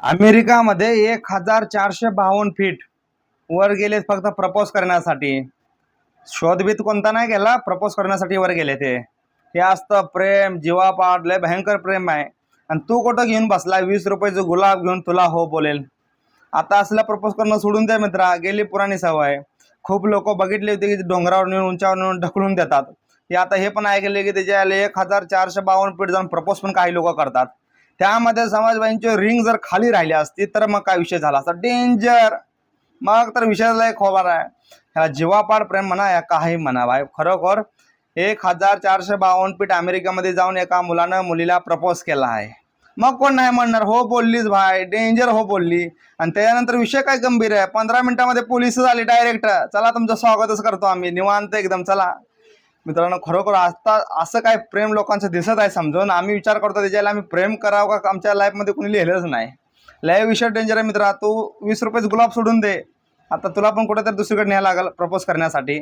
अमेरिकामध्ये 1452 feet वर गेले फक्त प्रपोज करण्यासाठी. शोधबीत कोणता नाही गेला, प्रपोज करण्यासाठी वर गेले ते. हे असतं प्रेम, जीवापाड, लय भयंकर प्रेम आहे. आणि तू कुठं घेऊन बसला 20 रुपयाचं गुलाब घेऊन तुला हो बोलेल. आता असलं प्रपोज करणं सोडून द्या मित्रा, गेली पुराणी सवय. खूप लोक बघितले होते की डोंगरावर नेऊन उंचावर नेऊन ढकलून देतात. हे आता हे पण ऐकले की त्याच्या 1452 फीट जाऊन प्रपोज पण काही लोक करतात. त्यामध्ये समाजबाईंची रिंग जर खाली राहिली असती तर मग काय विषय झाला असता, डेंजर. मग तर विषयाला एक खबर आहे. ह्याला जीवापाड प्रेम म्हणा या काही म्हणा भाई, खरोखर 1452 फीट अमेरिकेमध्ये जाऊन एका मुलानं मुलीला प्रपोज केला आहे. मग कोण नाही म्हणणार, हो बोललीच भाई, डेंजर हो बोलली. आणि त्यानंतर विषय काय गंभीर आहे, 15 मिनिटांमध्ये पोलीस आले डायरेक्ट, चला तुमचं स्वागतच करतो आम्ही, निवांत एकदम चला. मित्रांनो, खरोखर आता असं काय प्रेम लोकांचं दिसत आहे समजून. आम्ही विचार करतो त्याच्याला आम्ही प्रेम करावं का, आमच्या लाईफमध्ये कोणी लिहिलंच नाही. लय विषय डेंजर आहे मित्रा. तू 20 रुपयाचं गुलाब सोडून दे, आता तुला पण कुठेतरी दुसरीकडे न्यायला लागल प्रपोज करण्यासाठी.